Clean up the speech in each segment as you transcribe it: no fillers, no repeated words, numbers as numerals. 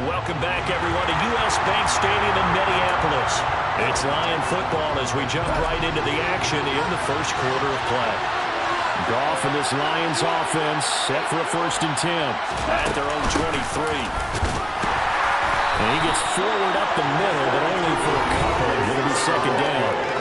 Welcome back, everyone, to U.S. Bank Stadium in Minneapolis. It's Lion football as we jump right into the action in the first quarter of play. Goff and this Lions offense set for a 1st and 10 at their own 23. And he gets forward up the middle, but only for a couple. It'll be 2nd down.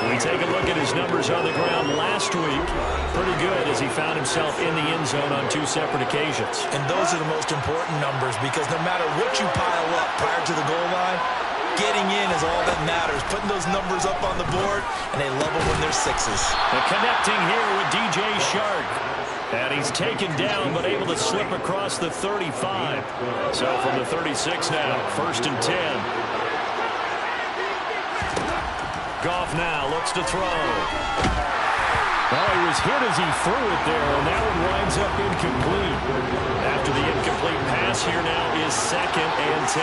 We take a look at his numbers on the ground last week. Pretty good as he found himself in the end zone on 2 separate occasions. And those are the most important numbers because no matter what you pile up prior to the goal line, getting in is all that matters. Putting those numbers up on the board, and they love them when they're 6s. The connecting here with DJ Shark. And he's taken down but able to slip across the 35. So from the 36 now, 1st and 10. Goff now looks to throw. Well, he was hit as he threw it there, and that one winds up incomplete. After the incomplete pass, here now is 2nd and 10.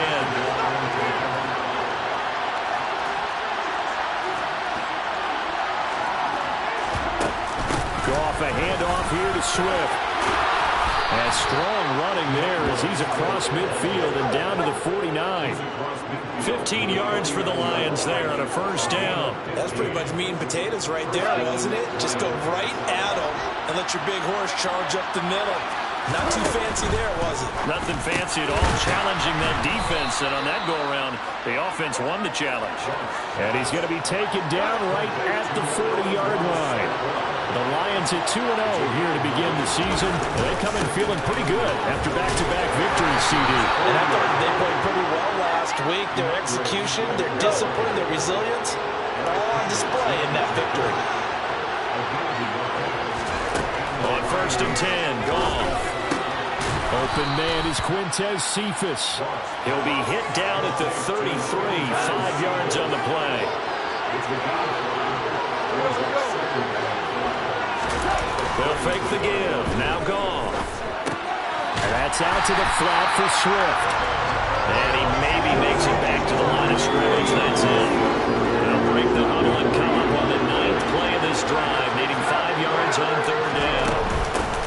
Goff a handoff here to Swift. And strong running there as he's across midfield and down to the 49. 15 yards for the Lions there on a 1st down. That's pretty much meat and potatoes right there, wasn't it? Just go right at them and let your big horse charge up the middle. Not too fancy there, was it? Nothing fancy at all, challenging that defense. And on that go-around, the offense won the challenge. And he's going to be taken down right at the 40-yard line. The Lions at 2-0 here to begin the season. They come in feeling pretty good after back-to-back victories, CD. And I thought they played pretty well last week. Their execution, their discipline, their resilience, all on display in that victory. On 1st and 10, Goff. Open man is Quintez Cephas. He'll be hit down at the 33, 5 yards on the play. They'll fake the give. Now Goff. And that's out to the flat for Swift. And he maybe makes it back to the line of scrimmage. That's it. They'll break the huddle and come up on the 9th play of this drive, needing 5 yards on 3rd down.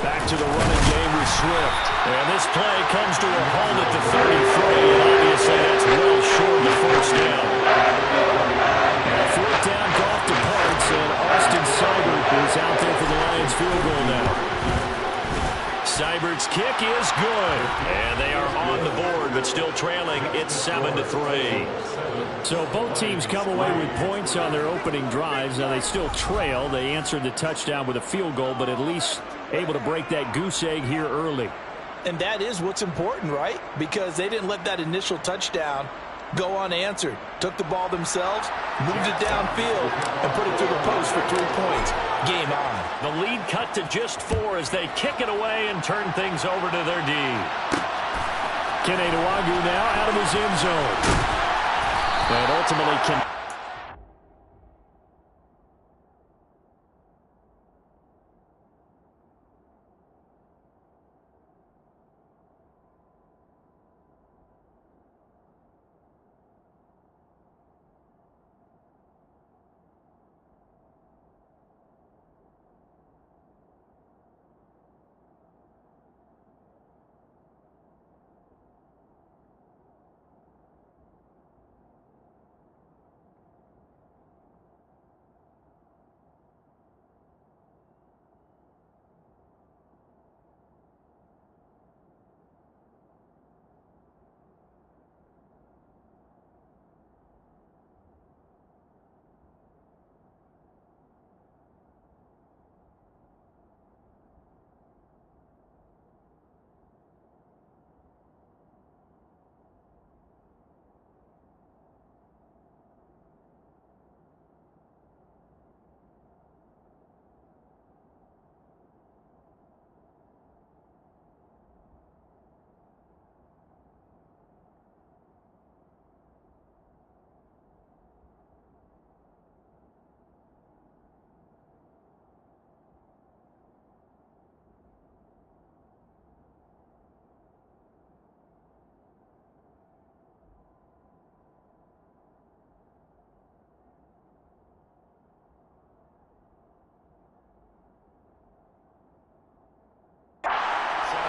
Back to the running game with Swift. And this play comes to a halt at the 33. And obviously that's well short of the 1st down. And 4th down, Goff departs, and Austin Seibert is out there for the Lions field goal now. Seibert's kick is good. And they are on the board, but still trailing. It's 7-3. So both teams come away with points on their opening drives. Now they still trail. They answered the touchdown with a field goal, but at least able to break that goose egg here early. And that is what's important, right? Because they didn't let that initial touchdown go unanswered. Took the ball themselves, moved it downfield, and put it through the post for 3 points. Game on. The lead cut to just 4 as they kick it away and turn things over to their D. Kene Nwangwu now out of his end zone. And ultimately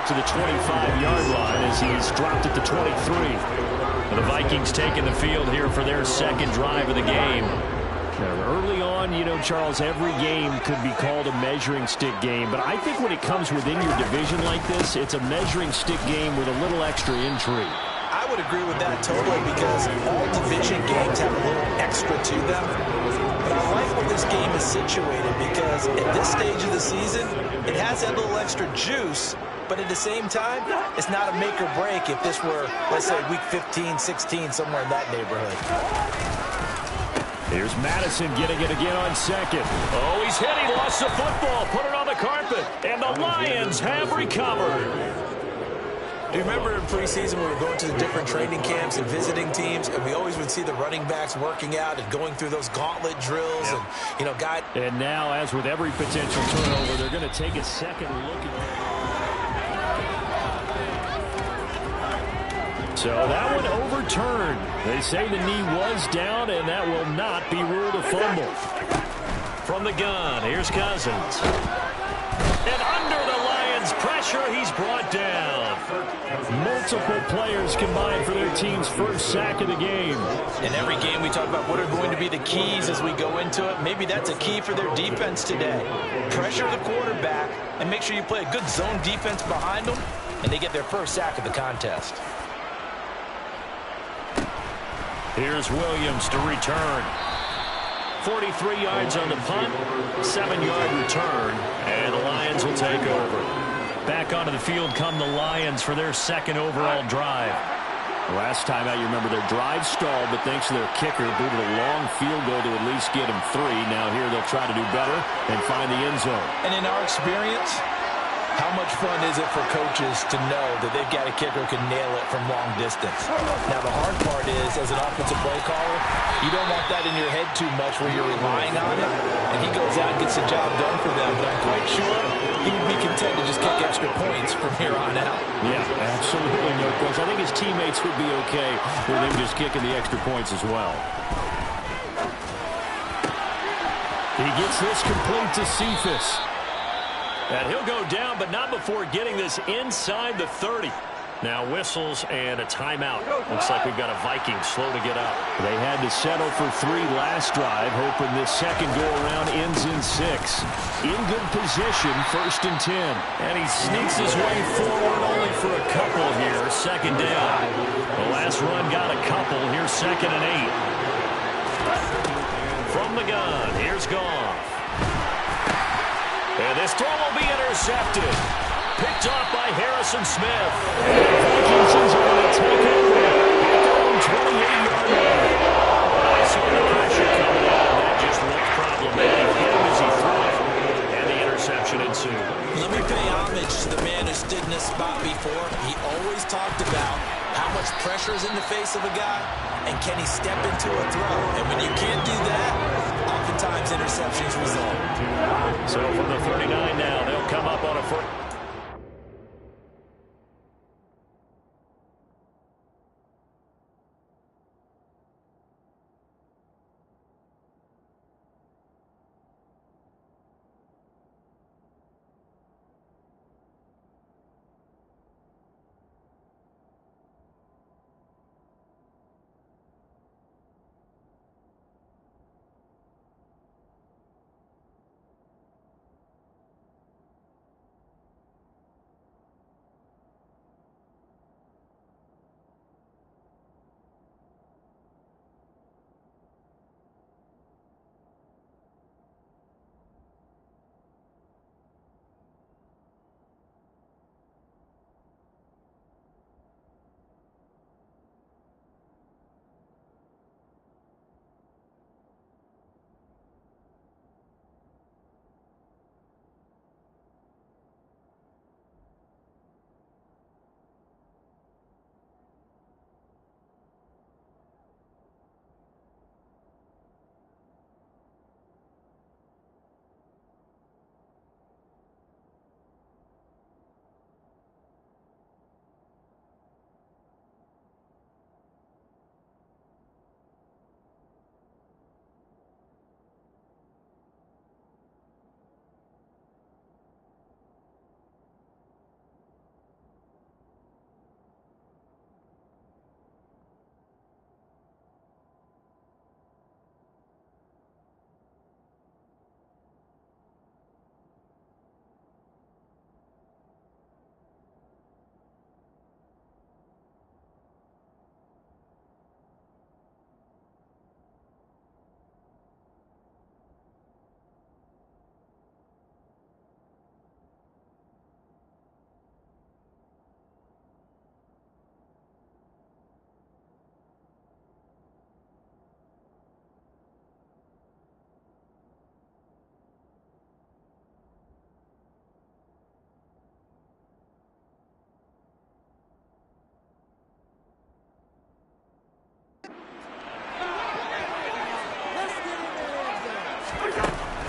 up to the 25-yard line as he's dropped at the 23. And the Vikings taking the field here for their second drive of the game. Now, early on, you know, Charles, every game could be called a measuring stick game. But I think when it comes within your division like this, it's a measuring stick game with a little extra intrigue. I would agree with that totally because all division games have a little extra to them. But I like where this game is situated because at this stage of the season, it has that little extra juice. But at the same time, it's not a make or break if this were, let's say, week 15, 16, somewhere in that neighborhood. Here's Madison getting it again on second. Oh, he's hit. He lost the football. Put it on the carpet. And the Lions have recovered. Do you remember in preseason we were going to the different training camps and visiting teams, and we always would see the running backs working out and going through those gauntlet drills and, you know, guys. And now, as with every potential turnover, they're going to take a second look at it. So that one overturned. They say the knee was down, and that will not be ruled a fumble. From the gun, here's Cousins. And under the Lions' pressure, he's brought down. Multiple players combined for their team's first sack of the game. In every game we talk about what are going to be the keys as we go into it. Maybe that's a key for their defense today. Pressure the quarterback and make sure you play a good zone defense behind them, and they get their first sack of the contest. Here's Williams to return. 43 yards on the punt, 7-yard return, and the Lions will take over. Back onto the field come the Lions for their second overall drive. Last time out, you remember their drive stalled, but thanks to their kicker, booted a long field goal to at least get them 3. Now here they'll try to do better and find the end zone. And in our experience, how much fun is it for coaches to know that they've got a kicker who can nail it from long distance? Now, the hard part is, as an offensive play caller, you don't want that in your head too much where you're relying on it, and he goes out and gets the job done for them. But I'm quite sure he would be content to just kick extra points from here on out. Yeah, absolutely no question. I think his teammates would be okay with him just kicking the extra points as well. He gets this complete to Cephas. And he'll go down, but not before getting this inside the 30. Now whistles and a timeout. Looks like we've got a Viking slow to get up. They had to settle for 3 last drive, hoping this second go-around ends in 6. In good position, 1st and 10. And he sneaks his way forward only for a couple here. Second down. The last run got a couple. Here's 2nd and 8. From the gun, here's Goff. And this throw will be intercepted. Picked off by Harrison Smith. And the Vikings are going to take over at their own 28-yard line. I saw the pressure coming on. That just looked problematic. Hit him as he threw it. And the interception ensued. Let me pay homage to the man who stood in this spot before. He always talked about how much pressure is in the face of a guy, and can he step into a throw. And when you can't do that, oftentimes interceptions result. So from the 39 now, they'll come up on a first.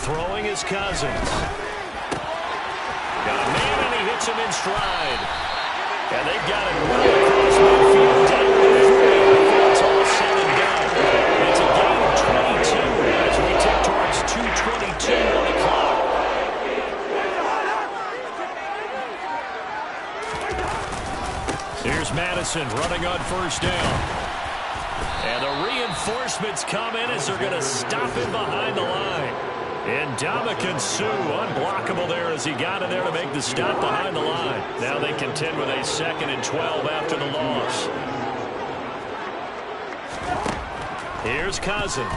Throwing is Cousins. Got a man, and he hits him in stride. And they've got it well across midfield, down to 3 before it's all said and done. It's a gain of 22 as we tick towards 2:22 on the clock. Here's Madison running on first down. And the reinforcements come in as they're going to stop him behind the line. And Ndamukong Suh, unblockable there as he got in there to make the stop behind the line. Now they contend with a 2nd and 12 after the loss. Here's Cousins.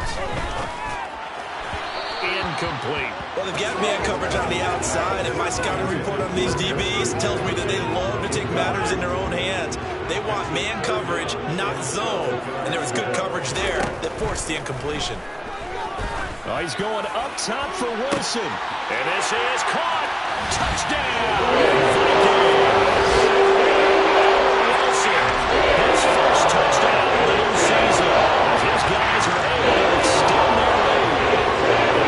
Incomplete. Well, they've got man coverage on the outside, and my scouting report on these DBs tells me that they love to take matters in their own hands. They want man coverage, not zone, and there was good coverage there that forced the incompletion. Oh, he's going up top for Wilson. And this is caught. Touchdown! Wilson, his first touchdown of the new season. His guys are able to extend their lead.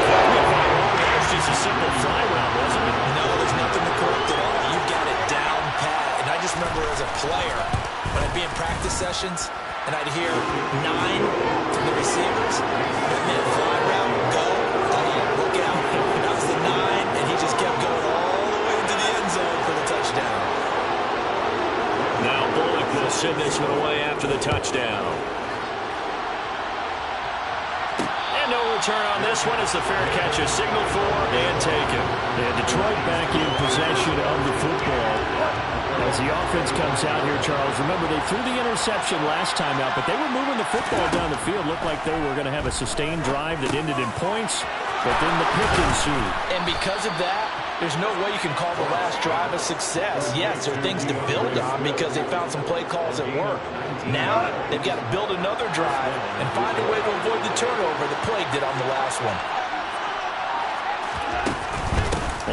That was just a simple fly route, wasn't it? No, there's nothing to correct at all. You've got it down pat. And I just remember as a player, when I'd be in practice sessions, and I'd hear 9 from the receivers, that meant fly route, go, look out. That was the 9, and he just kept going all the way into the end zone for the touchdown. Now Bullock will send this one away after the touchdown. And no return on this one as the fair catch is signaled for and taken. And Detroit back in possession of the football. As the offense comes out here, Charles, remember they threw the interception last time out, but they were moving the football down the field. Looked like they were going to have a sustained drive that ended in points, but then the pick ensued. And because of that, there's no way you can call the last drive a success. Yes, there are things to build on because they found some play calls that work. Now, they've got to build another drive and find a way to avoid the turnover that plagued it on the last one.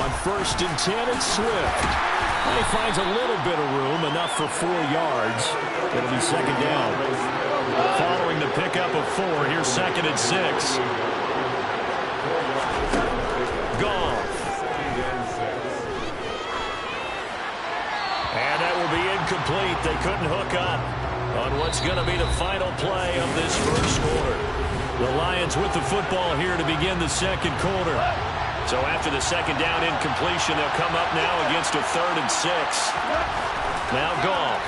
On 1st and 10, it's Swift. He finds a little bit of room, enough for 4 yards. It'll be 2nd down. Following the pickup of 4, here's 2nd and 6. Gone. And that will be incomplete. They couldn't hook up on what's going to be the final play of this first quarter. The Lions with the football here to begin the 2nd quarter. So after the 2nd down incompletion, they'll come up now against a 3rd and 6. Now Goff.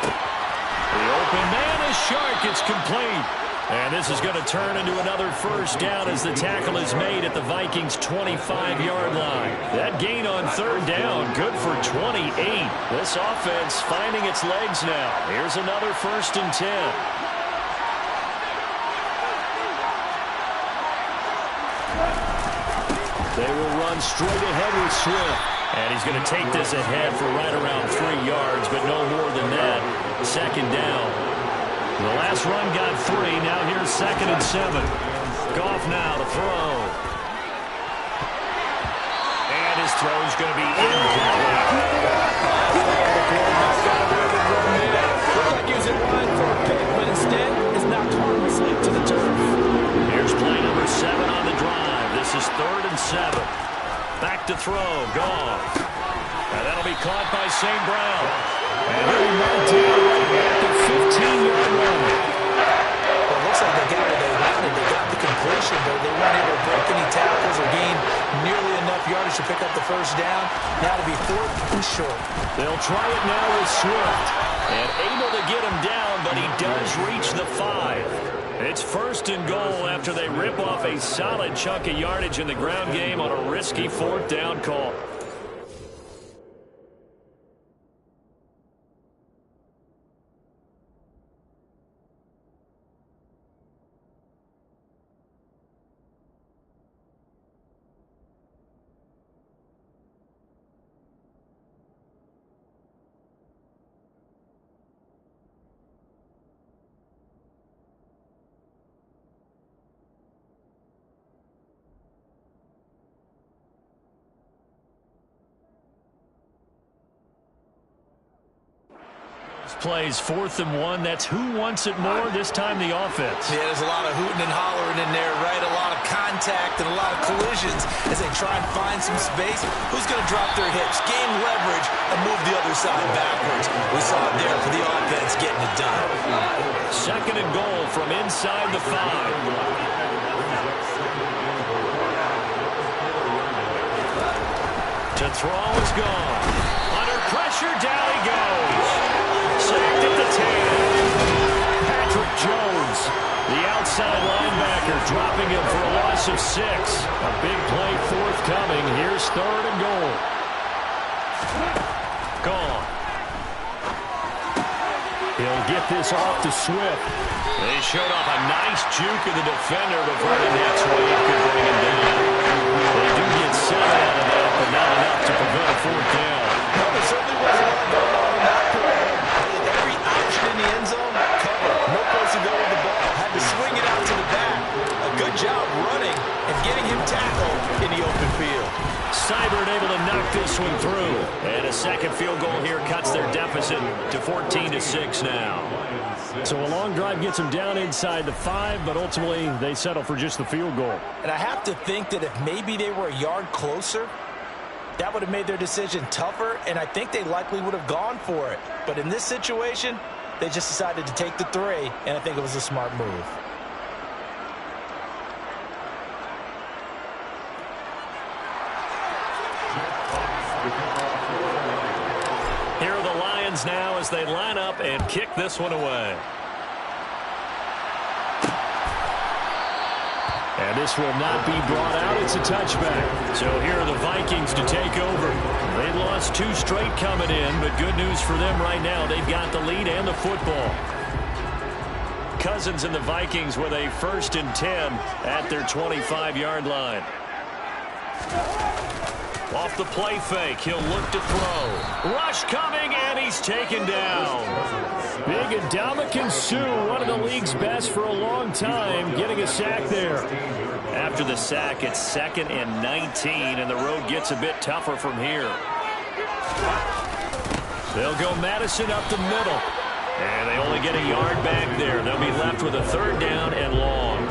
The open man is Shark. It's complete. And this is going to turn into another first down as the tackle is made at the Vikings' 25-yard line. That gain on 3rd down, good for 28. This offense finding its legs now. Here's another 1st and 10. They will run straight ahead with Swift. And he's going to take this ahead for right around 3 yards, but no more than that. 2nd down. The last run got 3. Now here's 2nd and 7. Goff now to throw. And his throw's going to be incomplete. Looked like using line for a pick, but instead is knocked harmlessly to the turf. Here's play number 7 on the drive. This is 3rd and 7. Back to throw. Goff. And that'll be caught by St. Brown. And he'll mark down at the 15-yard line. Well, it looks like they got what they wanted. They got the completion, but they weren't able to break any tackles or gain nearly enough yardage to pick up the first down. Now to be 4th and short. They'll try it now with Swift. And able to get him down, but he does reach the 5. It's 1st and goal after they rip off a solid chunk of yardage in the ground game on a risky 4th down call. plays 4th and 1. That's who wants it more, this time the offense. Yeah, there's a lot of hooting and hollering in there, right? A lot of contact and a lot of collisions as they try and find some space. Who's going to drop their hips, gain leverage, and move the other side backwards? We saw it there for the offense getting it done. 2nd and goal from inside the 5. To throw is gone. Under pressure, down he goes. Sacked at the 10. Patrick Jones, the outside linebacker, dropping him for a loss of 6. A big play forthcoming. Here's 3rd and goal. Gone. He'll get this off to Swift. They showed off a nice juke of the defender before the next wave could bring him down. They do get 7 out of that, but not enough to prevent a 4th down. No, there certainly wasn't a lot going on in that play. Every option in the end zone, cover. No place to go with the ball. Had to swing it out to the back. A good job running and getting him tackled in the open field. Seibert able to knock this one through. And a 2nd field goal here cuts their deficit to 14-6 now. So a long drive gets them down inside the 5, but ultimately they settle for just the field goal. And I have to think that if maybe they were a yard closer, that would have made their decision tougher, and I think they likely would have gone for it. But in this situation, they just decided to take the 3, and I think it was a smart move. Here are the Lions now as they line up and kick this one away. And this will not be brought out. It's a touchback. So here are the Vikings to take over. They've lost 2 straight coming in, but good news for them right now. They've got the lead and the football. Cousins and the Vikings with a 1st and 10 at their 25-yard line. Off the play fake, he'll look to throw. Rush coming, and he's taken down. Big Ndamukong Suh, one of the league's best for a long time, getting a sack there. After the sack, it's 2nd and 19, and the road gets a bit tougher from here. They'll go Madison up the middle. And they only get a yard back there. They'll be left with a 3rd down and long.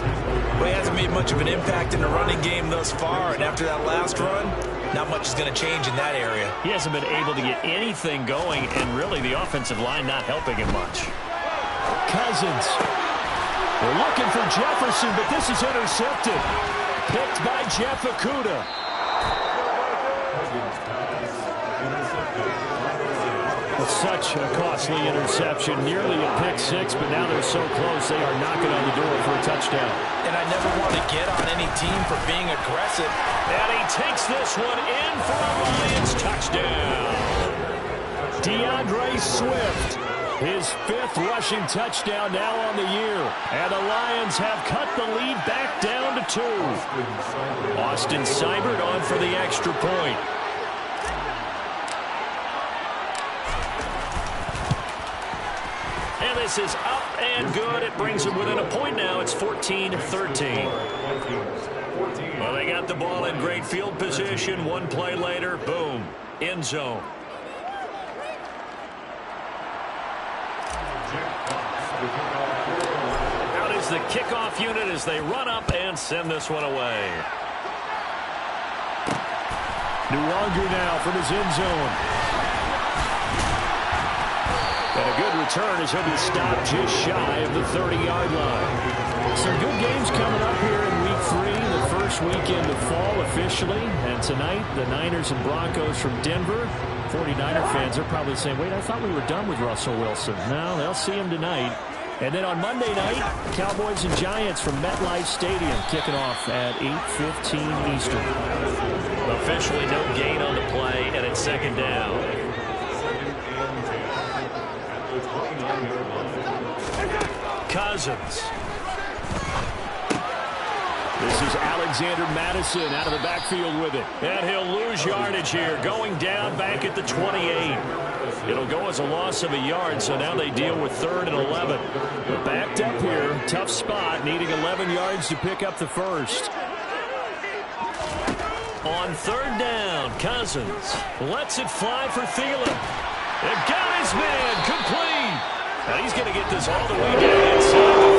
Well, he hasn't made much of an impact in the running game thus far, and after that last run, not much is going to change in that area. He hasn't been able to get anything going, and really the offensive line not helping him much. Cousins. They're looking for Jefferson, but this is intercepted. Picked by Jeff Okudah. Such a costly interception, nearly a pick-6, but now they're so close they are knocking on the door for a touchdown. And I never want to get on any team for being aggressive. And he takes this one in for a Lions touchdown. DeAndre Swift, his 5th rushing touchdown now on the year. And the Lions have cut the lead back down to 2. Austin Seibert on for the extra point. And this is up and good. It brings them within a point now. It's 14-13. Well, they got the ball in great field position. One play later, boom, end zone. Out is the kickoff unit as they run up and send this one away. Nwangu now from his end zone. And a good return as he'll be stopped just shy of the 30-yard line. Some good games coming up here in Week 3, the first weekend of fall officially. And tonight, the Niners and Broncos from Denver. 49er fans are probably saying, wait, I thought we were done with Russell Wilson. No, they'll see him tonight. And then on Monday night, Cowboys and Giants from MetLife Stadium kicking off at 8:15 Eastern. Officially no gain on the play, and it's 2nd down. Cousins. This is Alexander Madison out of the backfield with it. And he'll lose yardage here, going down back at the 28. It'll go as a loss of a yard, so now they deal with 3rd and 11. But backed up here, tough spot, needing 11 yards to pick up the 1st. On 3rd down, Cousins lets it fly for Thielen. And got his man complete. Now he's going to get this all the way down inside the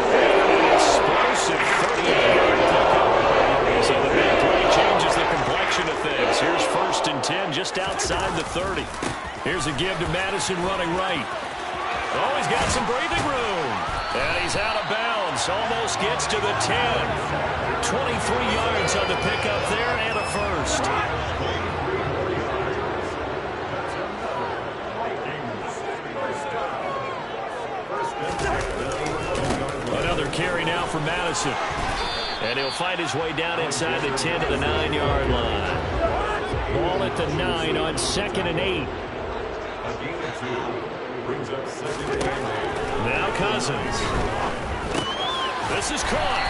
45. An explosive 38-yard pickup. So the big play changes the complexion of things. Here's 1st and 10 just outside the 30. Here's a give to Madison running right. Oh, he's got some breathing room. And he's out of bounds. Almost gets to the 10. 23 yards on the pickup there and a first. Another carry now for Madison. And he'll find his way down inside the 10 to the 9-yard line. Ball at the 9 on 2nd and 8. Now Cousins. This is caught.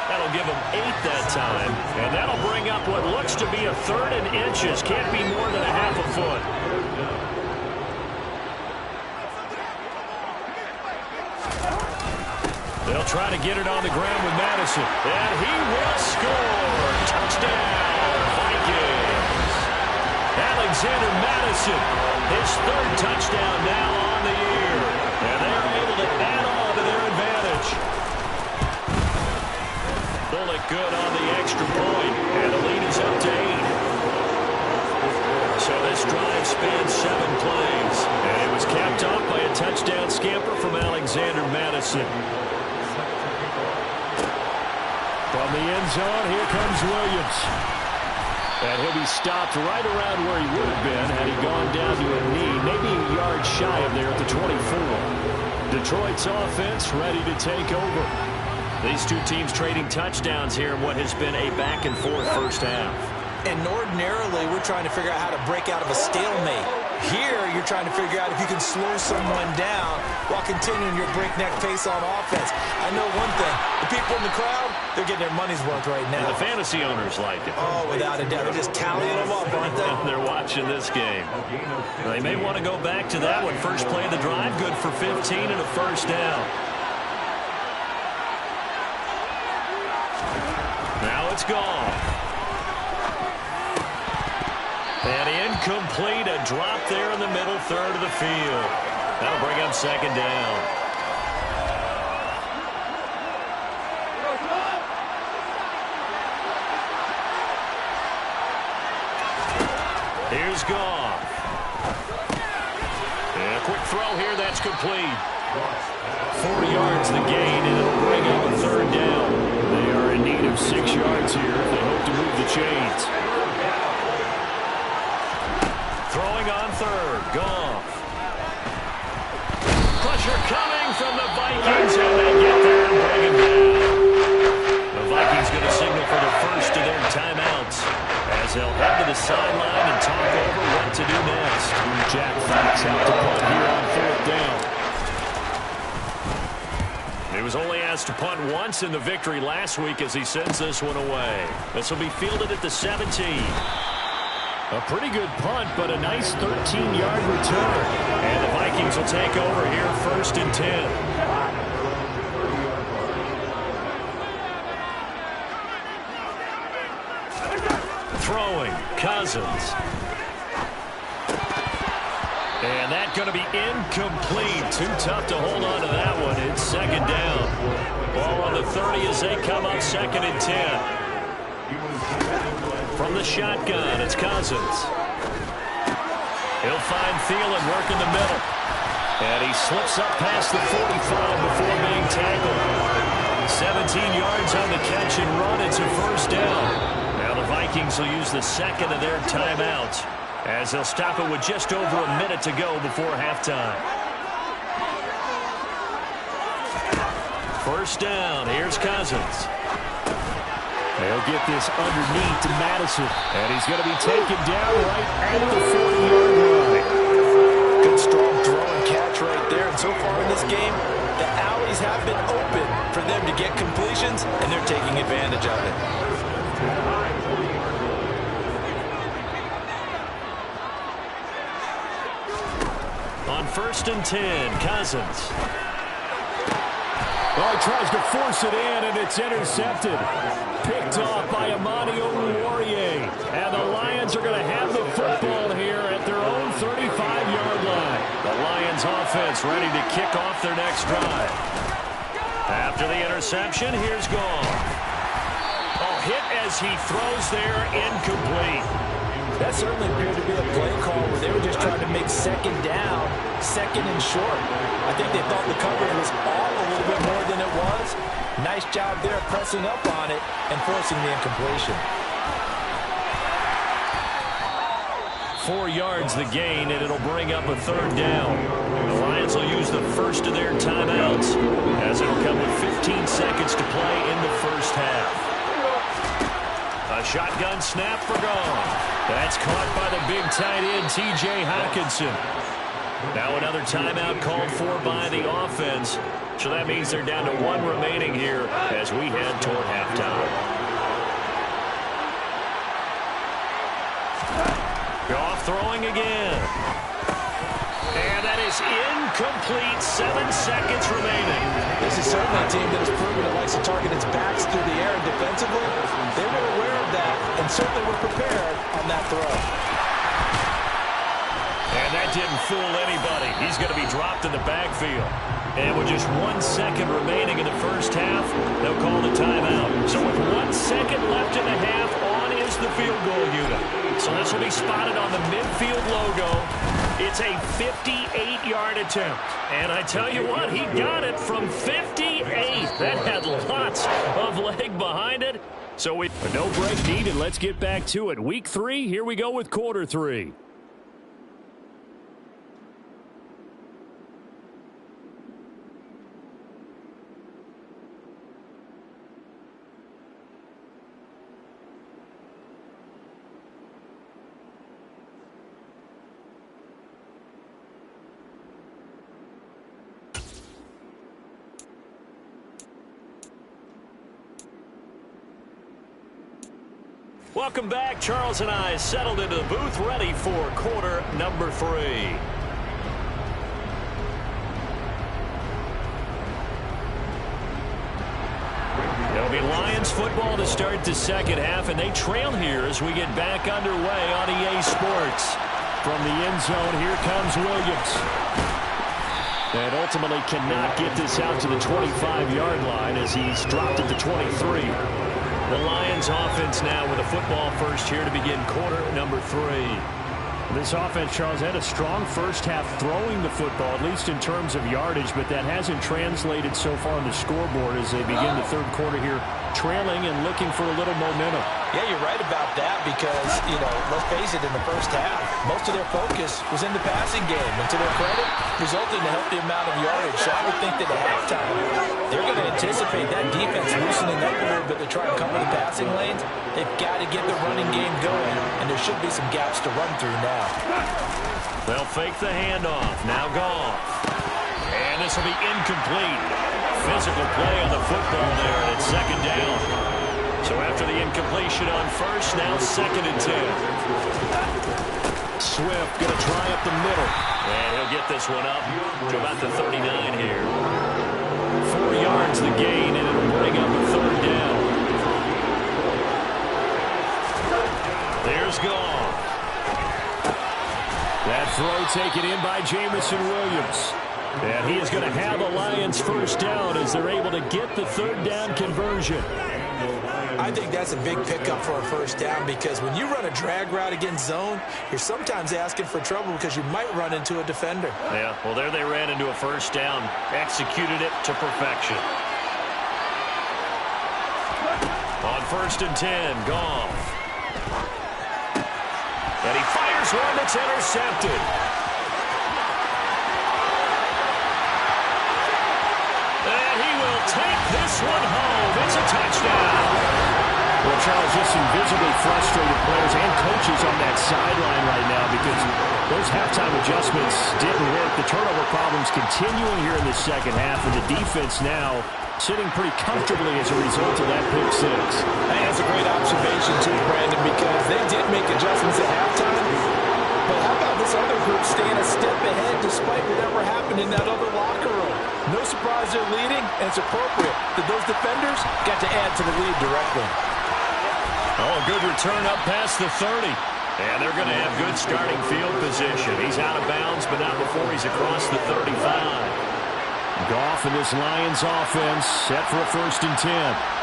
That'll give him 8 that time. And that'll bring up what looks to be a 3rd and inches. Can't be more than a half a foot. They'll try to get it on the ground with Madison. And he will score. Touchdown, Vikings. Alexander Madison, his 3rd touchdown now on the year. And they're able to add on to their advantage. Bullock good on the extra point. And the lead is up to 8. So this drive spans 7 plays. And it was capped off by a touchdown scamper from Alexander Madison. From the end zone, here comes Williams. And he'll be stopped right around where he would have been had he gone down to a knee, maybe a yard shy of there at the 24. Detroit's offense ready to take over. These two teams trading touchdowns here in what has been a back-and-forth first half. And ordinarily, we're trying to figure out how to break out of a stalemate. Here, you're trying to figure out if you can slow someone down while continuing your breakneck pace on offense. I know one thing. The people in the crowd, they're getting their money's worth right now. And the fantasy owners like it. Oh, without a doubt. They're just tallying them up, aren't they? They're watching this game. They may want to go back to that one. First play of the drive, good for 15 and a first down. Now it's gone. And incomplete, a drop there in the middle third of the field. That'll bring up 2nd down. Here's Goff. And a quick throw here, that's complete. 4 yards the gain, and it'll bring up a 3rd down. They are in need of 6 yards here if they hope to move the chains. Throwing on 3rd, Goff. Pressure coming from the Vikings, and they get there and bring him down. The Vikings going to signal for the first of their timeouts as they'll head to the sideline and talk over what to do next. Jack Fox out to punt here on 4th down. He was only asked to punt once in the victory last week as he sends this one away. This will be fielded at the 17. A pretty good punt, but a nice 13-yard return. And the Vikings will take over here 1st and 10. Throwing, Cousins. And that's going to be incomplete. Too tough to hold on to that one. It's 2nd down. Ball on the 30 as they come up 2nd and 10. From the shotgun, it's Cousins. He'll find Thielen working the middle. And he slips up past the 45 before being tackled. 17 yards on the catch and run. It's a first down. Now the Vikings will use the 2nd of their timeouts as they'll stop it with just over a minute to go before halftime. First down. Here's Cousins. They'll get this underneath to Madison. And he's going to be taken down right at the 40-yard line. Good strong throw and catch right there. And so far in this game, the alleys have been open for them to get completions, and they're taking advantage of it. On 1st and 10, Cousins. Oh, he tries to force it in, and it's intercepted. Picked off by Amani Oruwariye. And the Lions are going to have the football here at their own 35-yard line. The Lions offense gets ready to kick off their next drive. After the interception, here's Goff. Oh, hit as he throws there, incomplete. That certainly appeared to be a play call where they were just trying to make second down, second and short. I think they thought the coverage was all a little bit more than it was. Nice job there pressing up on it and forcing the incompletion. 4 yards the gain, and it'll bring up a third down. The Lions will use the first of their timeouts, as it'll come with 15 seconds to play in the first half. A shotgun snap for Goff. That's caught by the big tight end, T.J. Hockenson. Now another timeout called for by the offense. So that means they're down to 1 remaining here as we head toward halftime. Goff throwing again. And that is incomplete. 7 seconds remaining. This is certainly a team that has proven it likes to target its backs through the air and defensively. They were aware of that and certainly were prepared on that throw. And that didn't fool anybody. He's going to be dropped in the backfield. And with just 1 second remaining in the first half, they'll call the timeout. So with 1 second left in the half, on is the field goal unit. So this will be spotted on the midfield logo. It's a 58-yard attempt. And I tell you what, he got it from 58. That had lots of leg behind it. So a no break needed. Let's get back to it. Week 3, here we go with quarter 3. Welcome back. Charles and I settled into the booth, ready for quarter number 3. It'll be Lions football to start the second half, and they trail here as we get back underway on EA Sports. From the end zone, here comes Williams. And ultimately cannot get this out to the 25-yard line as he's dropped at the 23. The Lions offense now with a football first here to begin quarter number 3. This offense, Charles, had a strong first half throwing the football, at least in terms of yardage, but that hasn't translated so far on the scoreboard as they begin the third quarter here, trailing and looking for a little momentum. Yeah, you're right about that because, let's face it, in the first half, most of their focus was in the passing game. And to their credit, resulted in a healthy amount of yardage. So I would think that at halftime, they're going to anticipate that defense loosening up a little bit to try and cover the passing lanes. They've got to get the running game going, and there should be some gaps to run through now. They'll fake the handoff. Now Goff. And this will be incomplete. Physical play on the football there, and it's second down. So after the incompletion on first, now second and 10. Swift going to try up the middle. And he'll get this one up to about the 39 here. 4 yards the gain, and it'll bring up a third down. There's Goff. That throw taken in by Jamison Williams. And he is going to have a Lions first down as they're able to get the third down conversion. I think that's a big pickup for a first down because when you run a drag route against zone, you're sometimes asking for trouble because you might run into a defender. Yeah, well, there they ran into a first down, executed it to perfection. On first and 10, Goff. And he fires one that's intercepted. And he will take this one home. It's a touchdown. Well, Charles, just some visibly frustrated players and coaches on that sideline right now because those halftime adjustments didn't work. The turnover problems continuing here in the second half, and the defense now sitting pretty comfortably as a result of that pick six. I think that's a great observation, too, Brandon, because they did make adjustments at halftime. But how about this other group staying a step ahead despite whatever happened in that other locker room? No surprise they're leading, and it's appropriate that those defenders got to add to the lead directly. Oh, a good return up past the 30. And they're going to have good starting field position. He's out of bounds, but not before he's across the 35. Goff and this Lions offense set for a 1st and 10.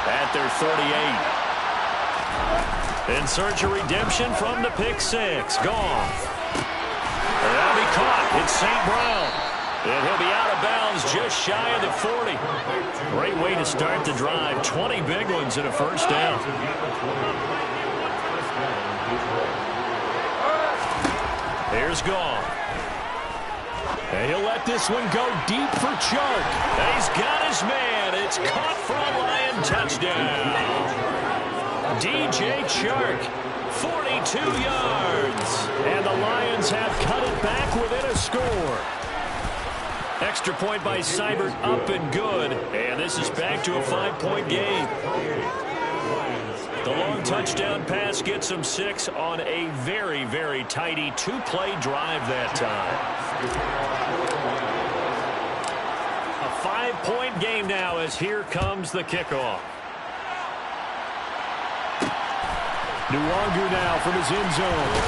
At their 38. In search of redemption from the pick six. Goff. That'll be caught. It's St. Brown. And he'll be out of bounds just shy of the 40. Great way to start the drive. 20 big ones and a 1st down. Here's Goff. And he'll let this one go deep for Chark. He's got his man. It's caught for a Lion touchdown. DJ Chark, 42 yards. And the Lions have cut it back within a score. Extra point by Seibert, up and good. And this is back to a 5-point game. The long touchdown pass gets him 6 on a very, very tidy 2-play drive that time. A 5-point game now as here comes the kickoff. Nwangu now from his end zone.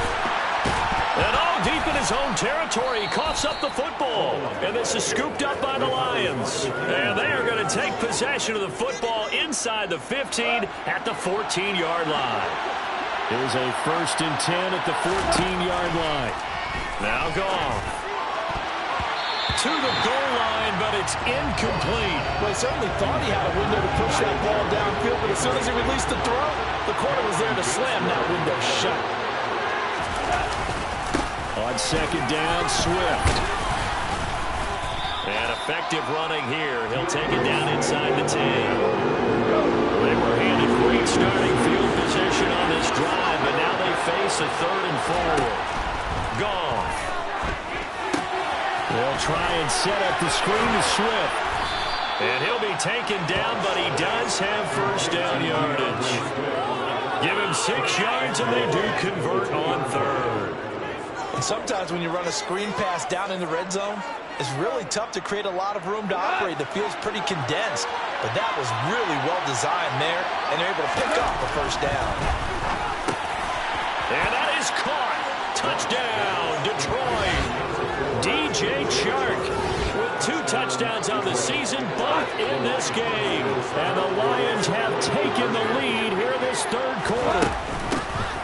And deep in his own territory, he coughs up the football. And this is scooped up by the Lions. And they are going to take possession of the football inside the 15 at the 14-yard line. Here's a 1st and 10 at the 14-yard line. Now Goff. To the goal line, but it's incomplete. Well, he certainly thought he had a window to push that ball downfield, but as soon as he released the throw, the corner was there to slam that window shut. On 2nd down, Swift. And effective running here. He'll take it down inside the 10. They were handed great starting field position on this drive, but now they face a 3rd and 4. Goff. They'll try and set up the screen to Swift. And he'll be taken down, but he does have 1st down yardage. Give him 6 yards, and they do convert on 3rd. And sometimes when you run a screen pass down in the red zone, it's really tough to create a lot of room to operate. The field's pretty condensed. But that was really well designed there, and they're able to pick up the 1st down. And that is caught. Touchdown, Detroit. DJ Chark with 2 touchdowns on the season, both in this game. And the Lions have taken the lead here this 3rd quarter.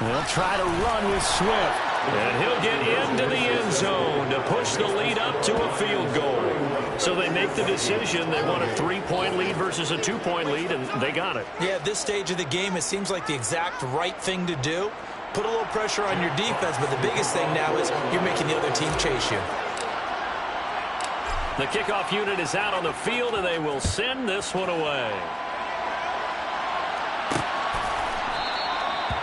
They'll try to run with Swift. And he'll get into the end zone to push the lead up to a field goal. So they make the decision. They want a 3-point lead versus a 2-point lead, and they got it. Yeah, at this stage of the game, it seems like the exact right thing to do. Put a little pressure on your defense, but the biggest thing now is you're making the other team chase you. The kickoff unit is out on the field, and they will send this one away.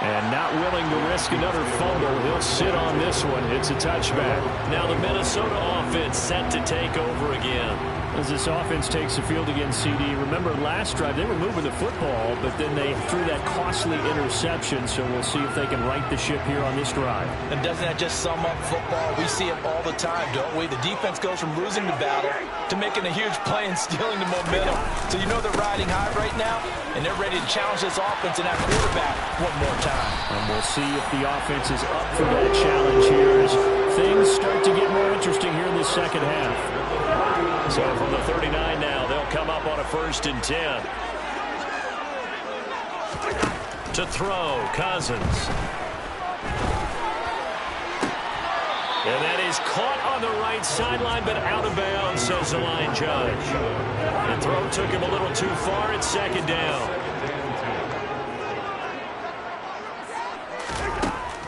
And not willing to risk another fumble, he'll sit on this one. It's a touchback. Now the Minnesota offense set to take over again. As this offense takes the field against CD, remember last drive they were moving the football, but then they threw that costly interception, so we'll see if they can right the ship here on this drive. And doesn't that just sum up football? We see it all the time, don't we? The defense goes from losing the battle to making a huge play and stealing the momentum. So you know they're riding high right now, and they're ready to challenge this offense and that quarterback one more time. And we'll see if the offense is up for that challenge here as things start to get more interesting here in the 2nd half. So from the 39 now, they'll come up on a 1st and 10. To throw, Cousins. And that is caught on the right sideline, but out of bounds, says the line judge. The throw took him a little too far at 2nd down.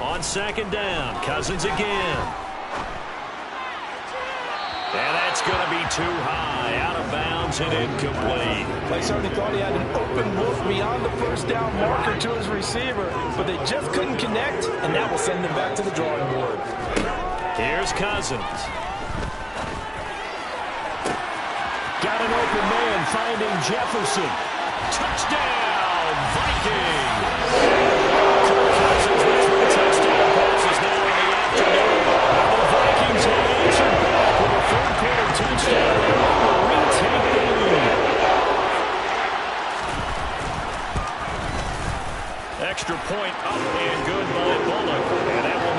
On 2nd down, Cousins again. And that's going to be too high, out of bounds and incomplete. They certainly thought he had an open look beyond the 1st down marker to his receiver, but they just couldn't connect, and that will send them back to the drawing board. Here's Cousins. Got an open man finding Jefferson. Touchdown, Vikings! Cousins with 3 touchdown passes now in the afternoon. And the Vikings have answered back with a 3rd quarter touchdown. They will retake the lead. Extra point up and good by Bullock. And that will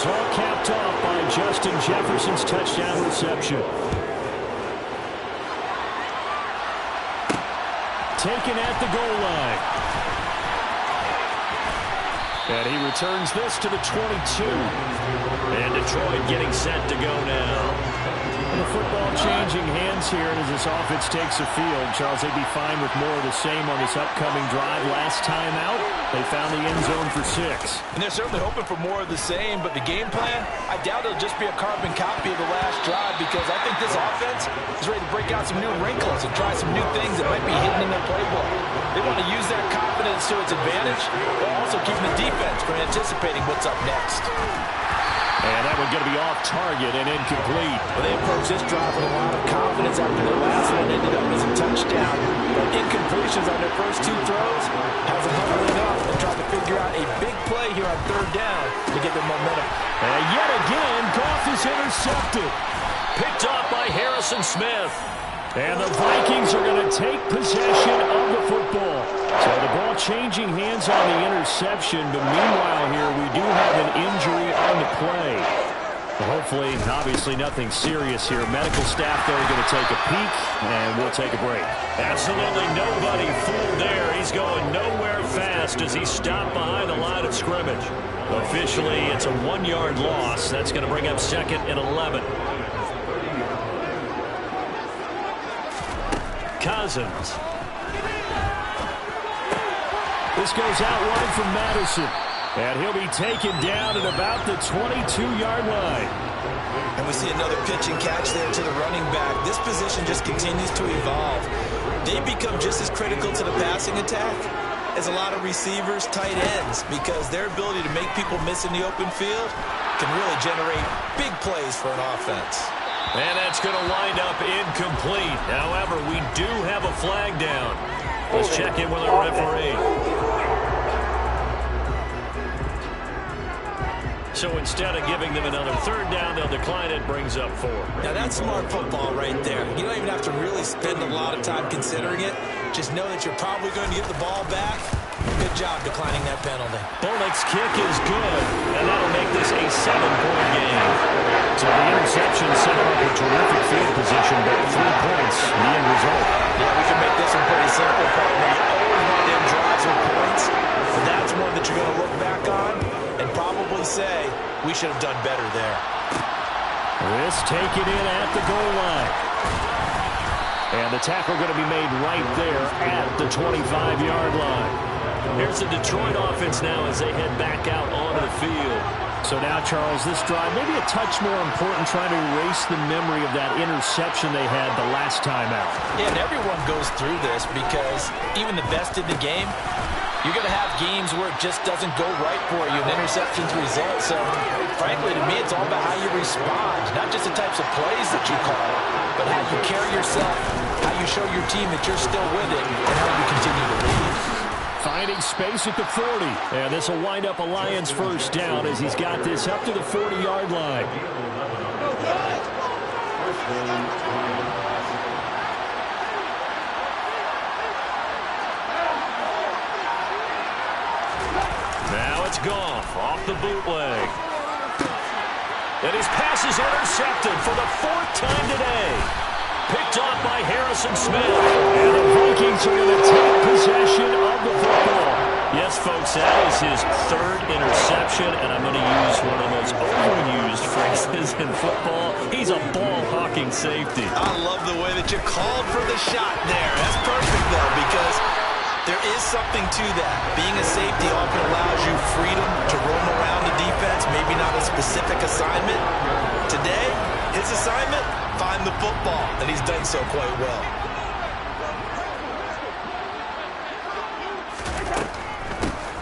was all capped off by Justin Jefferson's touchdown reception. Taken at the goal line. And he returns this to the 22. And Detroit getting set to go now. The football changing hands here as this offense takes the field. Charles, they'd be fine with more of the same on this upcoming drive. Last time out, they found the end zone for 6. And they're certainly hoping for more of the same, but the game plan, I doubt it'll just be a carbon copy of the last drive, because I think this offense is ready to break out some new wrinkles and try some new things that might be hidden in their playbook. They want to use that confidence to its advantage, while also keeping the defense from anticipating what's up next. And that one going to be off target and incomplete. Well, they approached this drive with a lot of confidence after their last one ended up as a touchdown. But incompletions on their first 2 throws has them huddling up and trying to figure out a big play here on 3rd down to get their momentum. And yet again, Goff is intercepted. Picked off by Harrison Smith. And the Vikings are going to take possession of the football. So the ball changing hands on the interception, but meanwhile here we do have an injury on the play. Well, hopefully, obviously nothing serious here. Medical staff, though, are going to take a peek, and we'll take a break. Absolutely nobody fooled there. He's going nowhere fast as he stopped behind the line of scrimmage. Officially, it's a 1-yard loss. That's going to bring up 2nd and 11. Cousins. This goes out wide from Madison. And he'll be taken down at about the 22-yard line. And we see another pitch and catch there to the running back. This position just continues to evolve. They become just as critical to the passing attack as a lot of receivers, tight ends, because their ability to make people miss in the open field can really generate big plays for an offense. And that's going to wind up incomplete. However, we do have a flag down. Let's check in with our referee. So instead of giving them another 3rd down, they'll decline it. Brings up 4. Now that's smart football right there. You don't even have to really spend a lot of time considering it. Just know that you're probably going to get the ball back. Good job declining that penalty. Bullock's kick is good, and that'll make this a 7-point game. So the interception set up a terrific field position, but 3 points, the end result. Yeah, we can make this one pretty simple, partner. You always want them drives with points, but that's one that you're going to look back on and probably say, we should have done better there. This taken in at the goal line. And the tackle going to be made right there at the 25-yard line. Here's the Detroit offense now as they head back out onto the field. So now, Charles, this drive maybe a touch more important, trying to erase the memory of that interception they had the last time out. Yeah, and everyone goes through this because even the best in the game, you're going to have games where it just doesn't go right for you, and interceptions result. So, frankly, to me, it's all about how you respond, not just the types of plays that you call, but how you carry yourself, how you show your team that you're still with it, and how you continue to lead. Finding space at the 40. And this will wind up a Lions 1st down as he's got this up to the 40-yard line. Now it's Goff off the bootleg. And his pass is intercepted for the 4th time today. Picked off by Harrison Smith. And the Vikings are going to take possession of the football. Yes, folks, that is his 3rd interception, and I'm going to use one of the most overused phrases in football. He's a ball-hawking safety. I love the way that you called for the shot there. That's perfect, though, because there is something to that. Being a safety often allows you freedom to roam around the defense, maybe not a specific assignment. Today, his assignment, find the football, and he's done so quite well.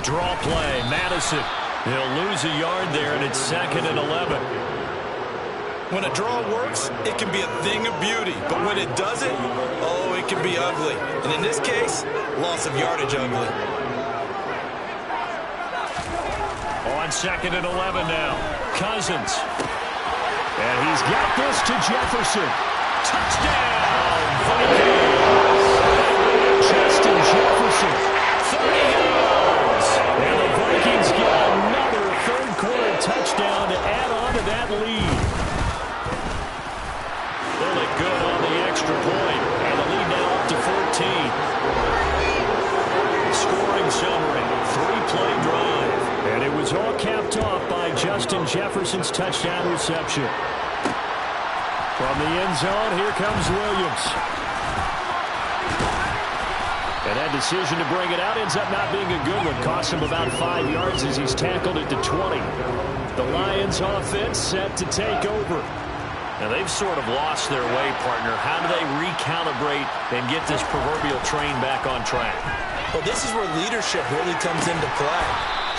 Draw play, Madison. He'll lose a yard there, and it's 2nd and 11. When a draw works, it can be a thing of beauty, but when it doesn't, oh, it can be ugly. And in this case, loss of yardage ugly. On 2nd and 11 now, Cousins. And he's got this to Jefferson. Touchdown, Vikings! Justin Jefferson. 30 yards! And the Vikings get another 3rd-quarter touchdown to add capped off by Justin Jefferson's touchdown reception. From the end zone, here comes Williams. And that decision to bring it out ends up not being a good one. Costs him about 5 yards as he's tackled at the 20. The Lions offense set to take over. Now they've sort of lost their way, partner. How do they recalibrate and get this proverbial train back on track? Well, this is where leadership really comes into play.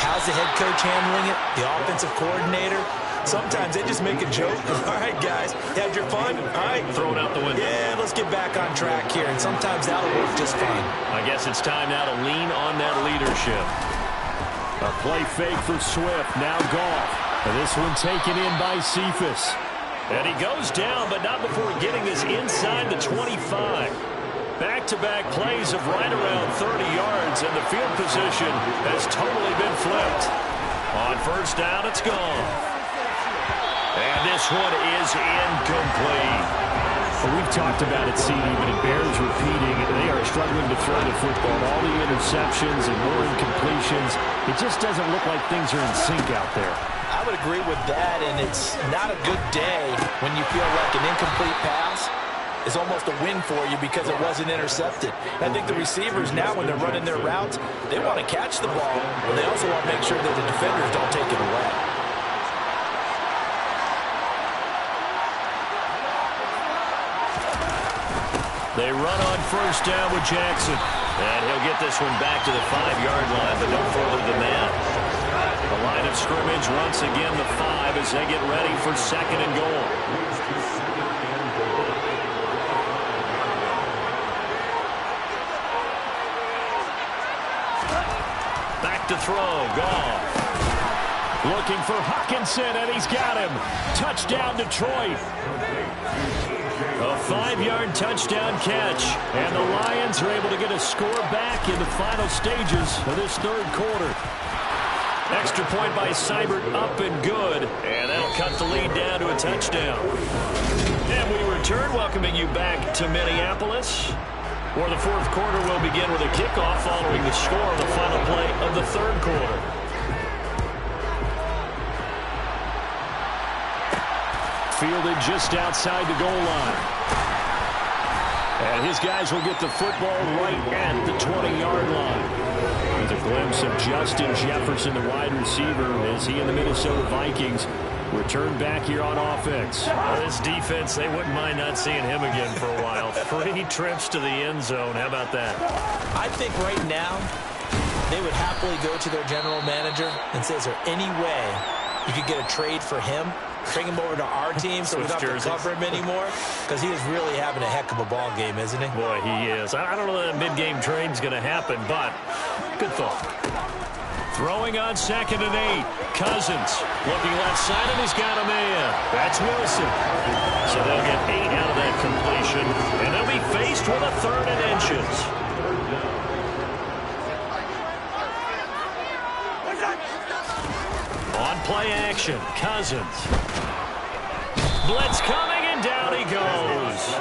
How's the head coach handling it? The offensive coordinator? Sometimes they just make a joke. All right, guys, had your fun? All right. Throw it out the window. Yeah, let's get back on track here, and sometimes that'll work just fine. I guess it's time now to lean on that leadership. A play fake for Swift, now Goff. And this one taken in by Cephas. And he goes down, but not before getting this inside the 25. Back-to-back plays of right around 30 yards, and the field position has totally been flipped. On first down, it's gone. And this one is incomplete. Well, we've talked about it, CD, but it bears repeating. They are struggling to throw the football. All the interceptions and more incompletions. It just doesn't look like things are in sync out there. I would agree with that, and it's not a good day when you feel like an incomplete pass is almost a win for you because it wasn't intercepted. I think the receivers now, when they're running their routes, they want to catch the ball, but they also want to make sure that the defenders don't take it away. They run on first down with Jackson. And he'll get this one back to the 5-yard line, but no further than that. The line of scrimmage once again the 5 as they get ready for second and goal. Back to throw. Goff. Looking for Hawkinson, and he's got him. Touchdown, Detroit. A 5-yard touchdown catch. And the Lions are able to get a score back in the final stages of this third quarter. Extra point by Seibert, up and good. And that'll cut the lead down to a touchdown. And we return, welcoming you back to Minneapolis, where the fourth quarter will begin with a kickoff following the score of the final play of the third quarter. Fielded just outside the goal line. And his guys will get the football right at the 20-yard line. With a glimpse of Justin Jefferson, the wide receiver, as he and the Minnesota Vikings return back here on offense. Well, this defense, they wouldn't mind not seeing him again for a while. 3 trips to the end zone. How about that? I think right now they would happily go to their general manager and say, is there any way you could get a trade for him? Bring him over to our team so we don't have to cover him anymore, because he is really having a heck of a ball game, isn't he? Boy, he is. I don't know that mid-game trade's going to happen, but good thought. Throwing on second and 8. Cousins looking left side, and he's got a man. That's Wilson. So they'll get 8 out of that completion, and they'll be faced with a 3rd and inches. On play action, Cousins. Blitz coming, and down he goes.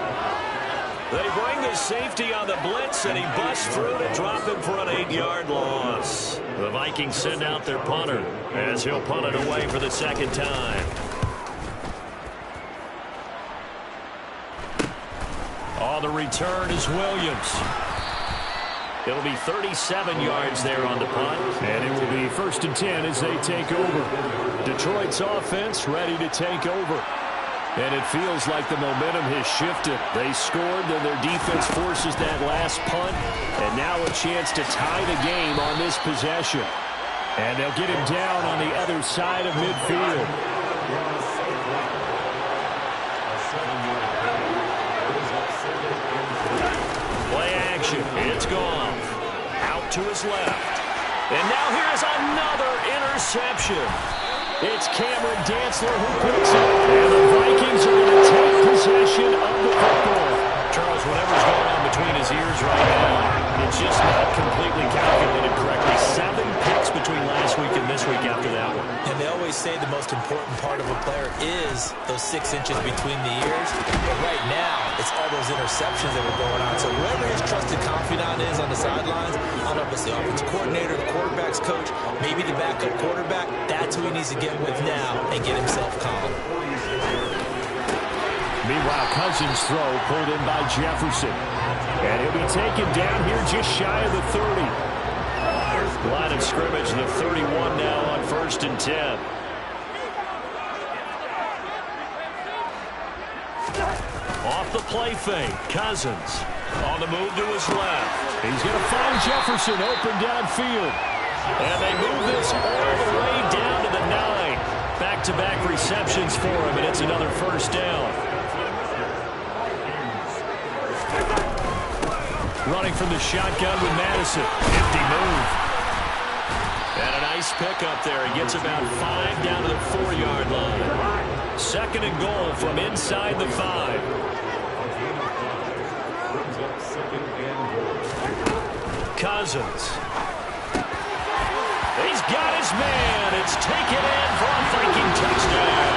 They bring the safety on the blitz, and he busts through to drop him for an 8-yard loss. The Vikings send out their punter as he'll punt it away for the second time. On the return is Williams. It'll be 37 yards there on the punt. And it will be 1st and 10 as they take over. Detroit's offense ready to take over. And it feels like the momentum has shifted. They scored, then their defense forces that last punt. And now a chance to tie the game on this possession. And they'll get him down on the other side of midfield. Play action. It's gone. Out to his left. And now here's another interception. It's Cameron Dantzler who picks it. And the Vikings are going to take possession of the football. Charles, whatever's going on between his ears right now, it's just not completely calculated correctly. 7 picks between last week and this week after that one. And they always say the most important part of a player is those 6 inches between the ears. But right now, it's all those interceptions that are going on. So whoever his trusted confidant is on the sidelines, I don't know if it's the offensive coordinator, the quarterback's coach, maybe the backup quarterback, that's who he needs to get with now and get himself calm. Meanwhile, Cousins' throw pulled in by Jefferson. And he'll be taken down here just shy of the 30. Line of scrimmage, the 31 now on 1st and 10. Off the play fake, Cousins on the move to his left. He's going to find Jefferson open downfield. And they move this all the way down to the 9. Back-to-back receptions for him, and it's another first down. Running from the shotgun with Madison. Empty move. And a nice pickup there. He gets about 5 down to the 4-yard line. 2nd and goal from inside the 5. Cousins. He's got his man. It's taken in for a Viking touchdown.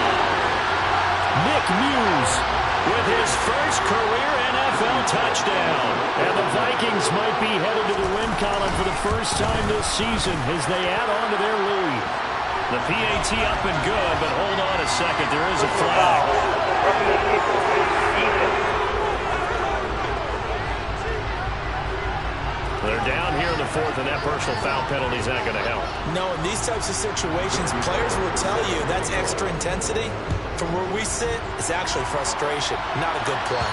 Nick Muse with his first career NFL touchdown. And the Vikings might be headed to the win column for the first time this season as they add on to their lead. The PAT up and good, but hold on a second. There is a flag. They're down here in the 4th, and that personal foul penalty is not going to help. No, in these types of situations, players will tell you that's extra intensity. From where we sit, it's actually frustration, not a good play.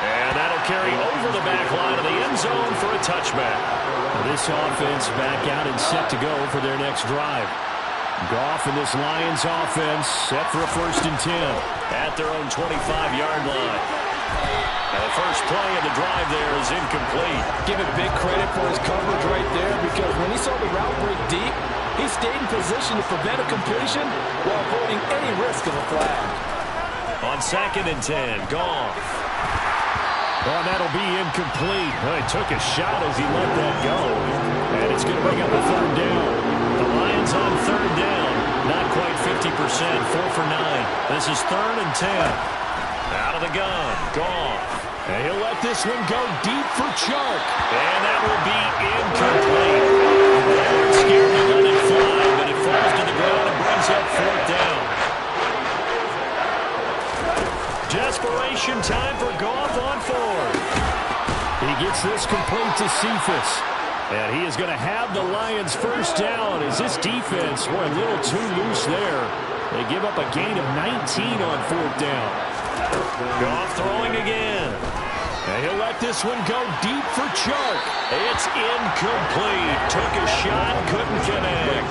And that'll carry over the back line of the end zone for a touchback. Now this offense back out and set to go for their next drive. Goff and this Lions offense set for a 1st and 10. At their own 25-yard line. Now the first play of the drive there is incomplete. Give it big credit for his coverage right there, because when he saw the route break deep, he stayed in position to prevent a completion while avoiding any risk of a flag. On 2nd and 10, Goff. Well, that'll be incomplete. Well, he took a shot as he let that go. And it's going to bring up a 3rd down. The Lions on 3rd down. Not quite 50%, 4 for 9. This is 3rd and 10. Out of the gun, Goff. And he'll let this one go deep for Chark. And that will be incomplete. They weren't scared to let it fly, but it falls to the ground and brings up 4th down. Desperation time for Goff on 4th. He gets this complete to Cephas. And he is going to have the Lions' 1st down as this defense were a little too loose there. They give up a gain of 19 on 4th down. Goff throwing again. And he'll let this one go deep for Chark. It's incomplete. Took a shot, couldn't connect.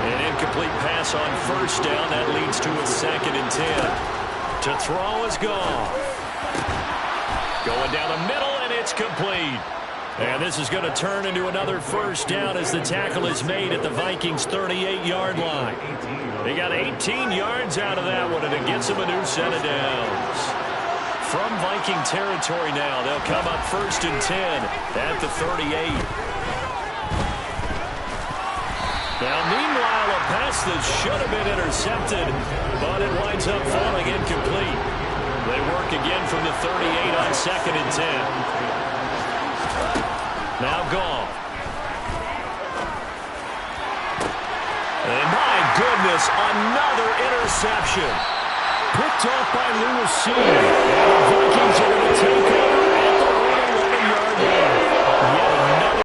An incomplete pass on 1st down. That leads to a 2nd and 10. To throw is Goff. Going down the middle, and it's complete. And this is going to turn into another 1st down as the tackle is made at the Vikings' 38-yard line. They got 18 yards out of that one, and it gets them a new set of downs. From Viking territory now, they'll come up 1st and 10 at the 38. Now, meanwhile, a pass that should have been intercepted, but it winds up falling incomplete. They work again from the 38 on 2nd and 10. Now Goff. And my goodness, another interception. Picked off by Lewis C.